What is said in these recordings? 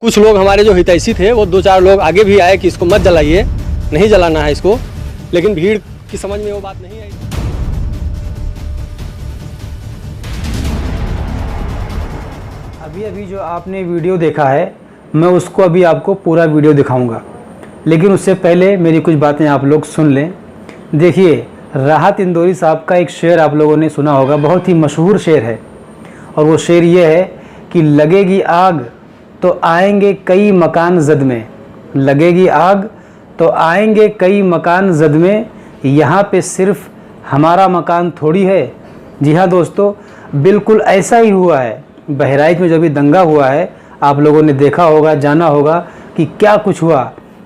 कुछ लोग हमारे जो हितैषी थे वो दो चार लोग आगे भी आए कि इसको मत जलाइए, नहीं जलाना है इसको, लेकिन भीड़ की समझ में वो बात नहीं आई। अभी जो आपने वीडियो देखा है मैं उसको अभी आपको पूरा वीडियो दिखाऊंगा, लेकिन उससे पहले मेरी कुछ बातें आप लोग सुन लें। देखिए, राहत इंदौरी साहब का एक शेर आप लोगों ने सुना होगा, बहुत ही मशहूर शेर है, और वो शेर ये है कि लगेगी आग तो आएंगे कई मकान जद में, लगेगी आग तो आएंगे कई मकान जद में, यहाँ पे सिर्फ हमारा मकान थोड़ी है। जी हाँ दोस्तों, बिल्कुल ऐसा ही हुआ है। बहराइच में जब भी दंगा हुआ है, आप लोगों ने देखा होगा, जाना होगा कि क्या कुछ हुआ,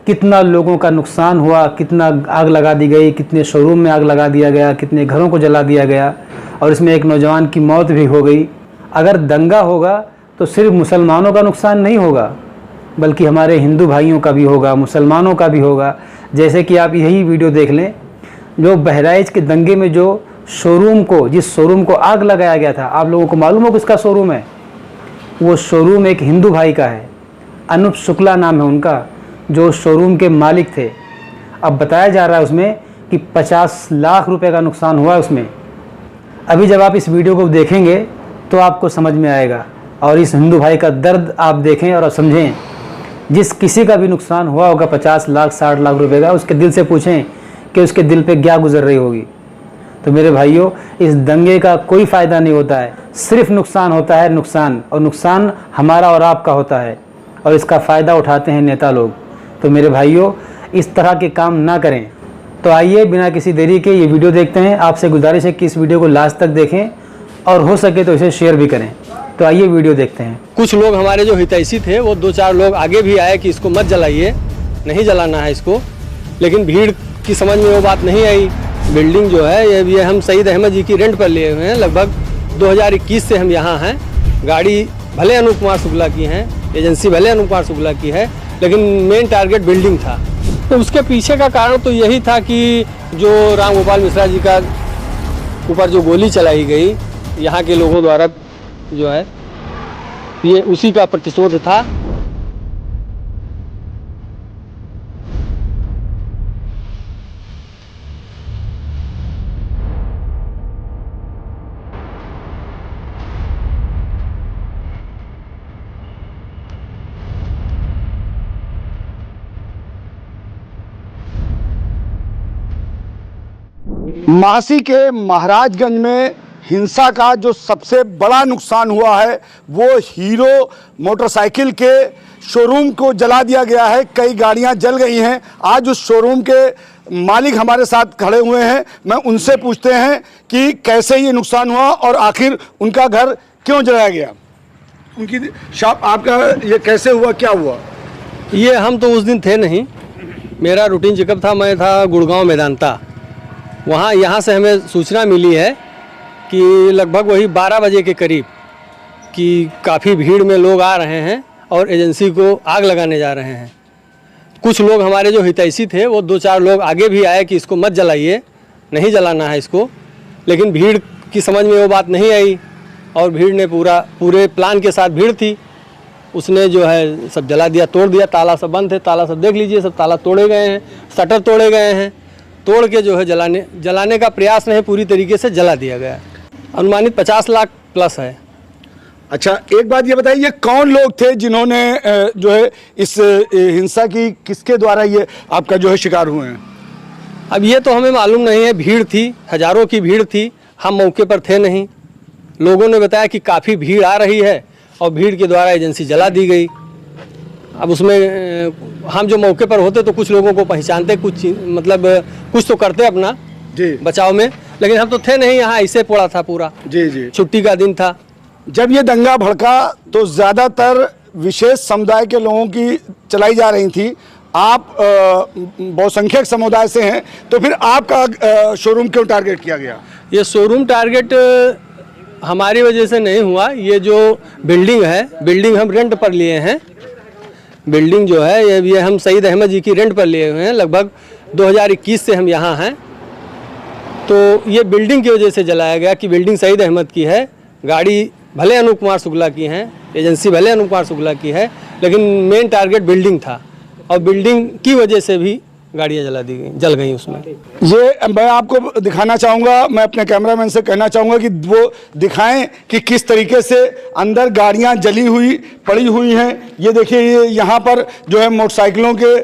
कितना लोगों का नुकसान हुआ, कितना आग लगा दी गई, कितने शोरूम में आग लगा दिया गया, कितने घरों को जला दिया गया, और इसमें एक नौजवान की मौत भी हो गई। अगर दंगा होगा तो सिर्फ मुसलमानों का नुकसान नहीं होगा, बल्कि हमारे हिंदू भाइयों का भी होगा, मुसलमानों का भी होगा। जैसे कि आप यही वीडियो देख लें, जो बहराइच के दंगे में जो शोरूम को, जिस शोरूम को आग लगाया गया था, आप लोगों को मालूम हो किसका शोरूम है? वो शोरूम एक हिंदू भाई का है, अनूप शुक्ला नाम है उनका, जो शोरूम के मालिक थे। अब बताया जा रहा है उसमें कि 50 लाख रुपए का नुकसान हुआ उसमें। अभी जब आप इस वीडियो को देखेंगे तो आपको समझ में आएगा, और इस हिंदू भाई का दर्द आप देखें और समझें। जिस किसी का भी नुकसान हुआ होगा 50 लाख 60 लाख रुपए का, उसके दिल से पूछें कि उसके दिल पे क्या गुजर रही होगी। तो मेरे भाइयों, इस दंगे का कोई फ़ायदा नहीं होता है, सिर्फ नुकसान होता है, नुकसान, और नुकसान हमारा और आपका होता है, और इसका फ़ायदा उठाते हैं नेता लोग। तो मेरे भाइयों, इस तरह के काम ना करें। तो आइए बिना किसी देरी के ये वीडियो देखते हैं। आपसे गुजारिश है कि इस वीडियो को लास्ट तक देखें, और हो सके तो इसे शेयर भी करें। तो आइए वीडियो देखते हैं। कुछ लोग हमारे जो हितैषी थे वो दो चार लोग आगे भी आए कि इसको मत जलाइए, नहीं जलाना है इसको, लेकिन भीड़ की समझ में वो बात नहीं आई। बिल्डिंग जो है ये हम सईद अहमद जी की रेंट पर लिए हुए हैं। लगभग 2021 से हम यहाँ हैं। गाड़ी भले अनूप कुमार शुक्ला की हैं, एजेंसी भले अनूप कुमार शुक्ला की है, लेकिन मेन टारगेट बिल्डिंग था। तो उसके पीछे का कारण तो यही था कि जो राम गोपाल मिश्रा जी का ऊपर जो गोली चलाई गई यहाँ के लोगों द्वारा, जो है ये उसी का प्रतिशोध था। महासी के महाराजगंज में हिंसा का जो सबसे बड़ा नुकसान हुआ है वो हीरो मोटरसाइकिल के शोरूम को जला दिया गया है। कई गाड़ियां जल गई हैं। आज उस शोरूम के मालिक हमारे साथ खड़े हुए हैं। मैं उनसे पूछते हैं कि कैसे ये नुकसान हुआ और आखिर उनका घर क्यों जलाया गया। उनकी शॉप, आपका ये कैसे हुआ, क्या हुआ? ये हम तो उस दिन थे नहीं, मेरा रूटीन चेकअप था। मैं था गुड़गांव मैदानता। वहाँ यहाँ से हमें सूचना मिली है कि लगभग वही 12 बजे के करीब कि काफ़ी भीड़ में लोग आ रहे हैं और एजेंसी को आग लगाने जा रहे हैं। कुछ लोग हमारे जो हितैषी थे वो दो चार लोग आगे भी आए कि इसको मत जलाइए, नहीं जलाना है इसको, लेकिन भीड़ की समझ में वो बात नहीं आई, और भीड़ ने पूरे प्लान के साथ भीड़ थी, उसने जो है सब जला दिया, तोड़ दिया। ताला सब बंद थे, ताला सब देख लीजिए, सब ताला तोड़े गए हैं, शटर तोड़े गए हैं, तोड़ के जो है जलाने का प्रयास नहीं, पूरी तरीके से जला दिया गया। अनुमानित 50 लाख प्लस है। अच्छा, एक बात ये बताइए, कौन लोग थे जिन्होंने जो है इस हिंसा की, किसके द्वारा ये आपका जो है शिकार हुए हैं? अब ये तो हमें मालूम नहीं है। भीड़ थी, हजारों की भीड़ थी, हम मौके पर थे नहीं। लोगों ने बताया कि काफ़ी भीड़ आ रही है और भीड़ के द्वारा एजेंसी जला दी गई। अब उसमें हम जो मौके पर होते तो कुछ लोगों को पहचानते, कुछ तो करते अपना जी बचाव में, लेकिन हम तो थे नहीं यहाँ, ऐसे पड़ा था पूरा। जी, छुट्टी का दिन था। जब ये दंगा भड़का तो ज़्यादातर विशेष समुदाय के लोगों की चलाई जा रही थी। आप बहुसंख्यक समुदाय से हैं, तो फिर आपका शोरूम क्यों टारगेट किया गया? ये शोरूम टारगेट हमारी वजह से नहीं हुआ। ये जो बिल्डिंग है, बिल्डिंग हम रेंट पर लिए हैं। बिल्डिंग जो है ये हम सईद अहमद जी की रेंट पर लिए हुए हैं। लगभग 2021 से हम यहाँ हैं। तो ये बिल्डिंग की वजह से जलाया गया कि बिल्डिंग सईद अहमद की है। गाड़ी भले अनूप कुमार शुक्ला की हैं, एजेंसी भले अनूप कुमार शुक्ला की है, लेकिन मेन टारगेट बिल्डिंग था और बिल्डिंग की वजह से भी गाड़ियाँ जल गई उसमें। ये मैं आपको दिखाना चाहूँगा, मैं अपने कैमरामैन से कहना चाहूँगा कि वो दिखाएं कि किस तरीके से अंदर गाड़ियाँ जली हुई पड़ी हुई हैं। ये देखिए, ये यहाँ पर जो है मोटरसाइकिलों के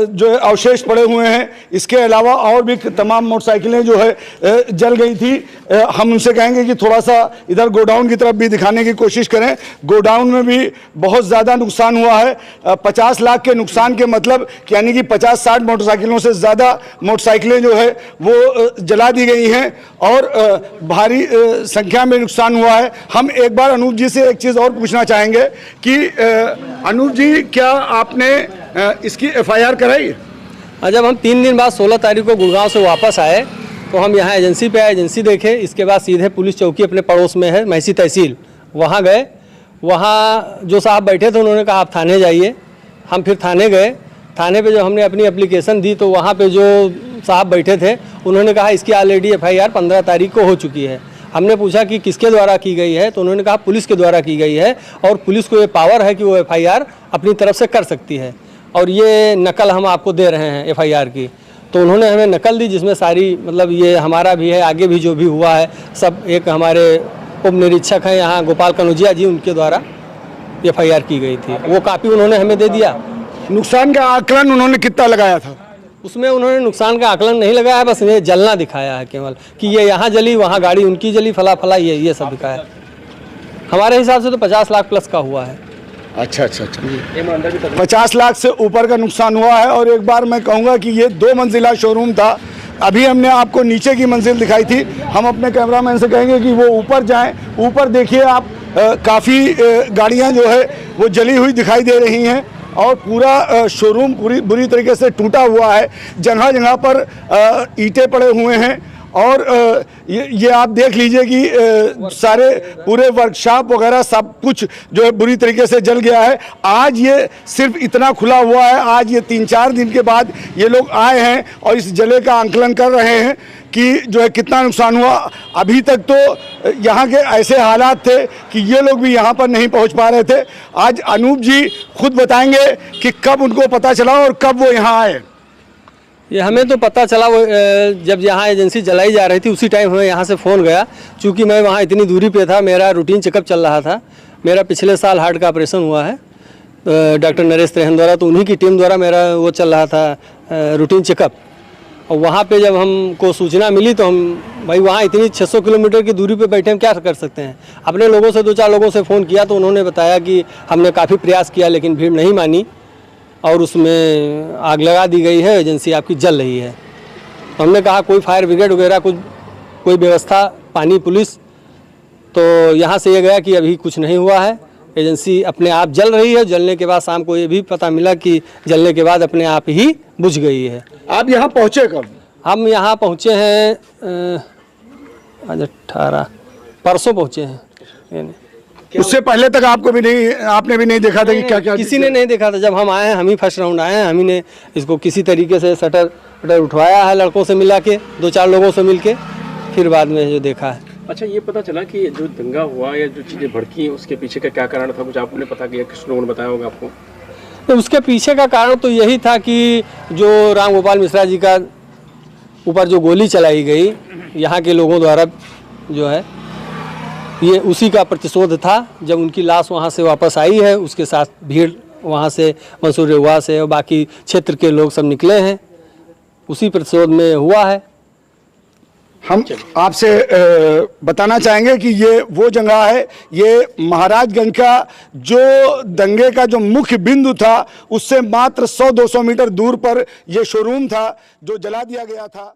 जो है अवशेष पड़े हुए हैं। इसके अलावा और भी तमाम मोटरसाइकिलें जो है जल गई थी। हम उनसे कहेंगे कि थोड़ा सा इधर गोडाउन की तरफ भी दिखाने की कोशिश करें। गोडाउन में भी बहुत ज़्यादा नुकसान हुआ है। 50 लाख के नुकसान के मतलब यानी कि 50-60 मोटरसाइकिलों से ज़्यादा मोटरसाइकिलें जो है वो जला दी गई हैं और भारी संख्या में नुकसान हुआ है। हम एक बार अनूप जी से एक चीज़ और पूछना चाहेंगे कि अनूप जी, क्या आपने इसकी FIR कराई? जब हम 3 दिन बाद 16 तारीख को गुड़गांव से वापस आए तो हम यहाँ एजेंसी पे आए, एजेंसी देखे। इसके बाद सीधे पुलिस चौकी अपने पड़ोस में है, महसी तहसील, वहाँ गए। वहाँ जो साहब बैठे थे उन्होंने कहा आप थाने जाइए। हम फिर थाने गए। थाने पे जो हमने अपनी एप्लीकेशन दी तो वहाँ पे जो साहब बैठे थे उन्होंने कहा इसकी ऑलरेडी FIR 15 तारीख को हो चुकी है। हमने पूछा कि किसके द्वारा की गई है, तो उन्होंने कहा पुलिस के द्वारा की गई है और पुलिस को ये पावर है कि वो FIR अपनी तरफ से कर सकती है और ये नकल हम आपको दे रहे हैं FIR की। तो उन्होंने हमें नकल दी जिसमें सारी मतलब ये हमारा भी है, आगे भी जो भी हुआ है सब। एक हमारे उप निरीक्षक हैं यहाँ गोपाल कनौजिया जी, उनके द्वारा FIR की गई थी। वो कापी उन्होंने हमें दे दिया। नुकसान का आकलन उन्होंने कितना लगाया था? उसमें उन्होंने नुकसान का आकलन नहीं लगाया, बस ये जलना दिखाया है केवल कि ये यहाँ जली, वहाँ गाड़ी उनकी जली, फला फला, ये सब दिखाया। हमारे हिसाब से तो 50 लाख प्लस का हुआ है। अच्छा 50 लाख से ऊपर का नुकसान हुआ है। और एक बार मैं कहूँगा कि ये 2 मंजिला शोरूम था। अभी हमने आपको नीचे की मंजिल दिखाई थी। हम अपने कैमरामैन से कहेंगे कि वो ऊपर जाएं। ऊपर देखिए आप, काफ़ी गाड़ियाँ जो है वो जली हुई दिखाई दे रही हैं और पूरा शोरूम बुरी तरीके से टूटा हुआ है। जगह जगह पर ईंटें पड़े हुए हैं और ये आप देख लीजिए कि सारे पूरे वर्कशॉप वगैरह सब कुछ जो है बुरी तरीके से जल गया है। आज ये सिर्फ इतना खुला हुआ है। आज ये 3-4 दिन के बाद ये लोग आए हैं और इस जले का आंकलन कर रहे हैं कि जो है कितना नुकसान हुआ। अभी तक तो यहाँ के ऐसे हालात थे कि ये लोग भी यहाँ पर नहीं पहुँच पा रहे थे। आज अनूप जी खुद बताएंगे कि कब उनको पता चला और कब वो यहाँ आए। ये हमें तो पता चला वो जब यहाँ एजेंसी जलाई जा रही थी उसी टाइम हमें यहाँ से फ़ोन गया। चूँकि मैं वहाँ इतनी दूरी पे था, मेरा रूटीन चेकअप चल रहा था। मेरा पिछले साल हार्ट का ऑपरेशन हुआ है डॉक्टर नरेश त्रेहन द्वारा, तो उन्हीं की टीम द्वारा मेरा वो चल रहा था रूटीन चेकअप। और वहाँ पे जब हमको सूचना मिली तो हम भाई वहाँ इतनी 600 किलोमीटर की दूरी पे बैठे हम क्या कर सकते हैं। अपने लोगों से 2-4 लोगों से फ़ोन किया तो उन्होंने बताया कि हमने काफ़ी प्रयास किया लेकिन भीड़ नहीं मानी और उसमें आग लगा दी गई है, एजेंसी आपकी जल रही है। तो हमने कहा कोई फायर ब्रिगेड वगैरह कोई व्यवस्था, पानी, पुलिस, तो यहाँ से ये गया कि अभी कुछ नहीं हुआ है, एजेंसी अपने आप जल रही है। जलने के बाद शाम को ये भी पता मिला कि जलने के बाद अपने आप ही बुझ गई है। आप यहाँ पहुँचे कब? हम यहाँ पहुँचे हैं आज 18, परसों पहुँचे हैं। उससे पहले तक आपने भी नहीं देखा था कि क्या किसी ने नहीं देखा था। जब हम आए हैं, हम ही फर्स्ट राउंड आए हैं, हम ही ने इसको किसी तरीके से शटर उठवाया है, लड़कों से मिला के, 2-4 लोगों से मिल के, फिर बाद में जो देखा है। अच्छा, ये पता चला कि जो दंगा हुआ या जो चीज़ें भड़की उसके पीछे का क्या कारण था? कुछ आपने पता किया, किस लोगों ने बताया होगा आपको? तो उसके पीछे का कारण तो यही था कि जो राम गोपाल मिश्रा जी का ऊपर जो गोली चलाई गई यहाँ के लोगों द्वारा जो है, ये उसी का प्रतिशोध था। जब उनकी लाश वहाँ से वापस आई है, उसके साथ भीड़ वहाँ से मंसूरेवा से और बाकी क्षेत्र के लोग सब निकले हैं, उसी प्रतिशोध में हुआ है। हम आपसे बताना चाहेंगे कि ये वो जगह है, ये महाराजगंज का जो दंगे का जो मुख्य बिंदु था उससे मात्र 100-200 मीटर दूर पर ये शोरूम था जो जला दिया गया था।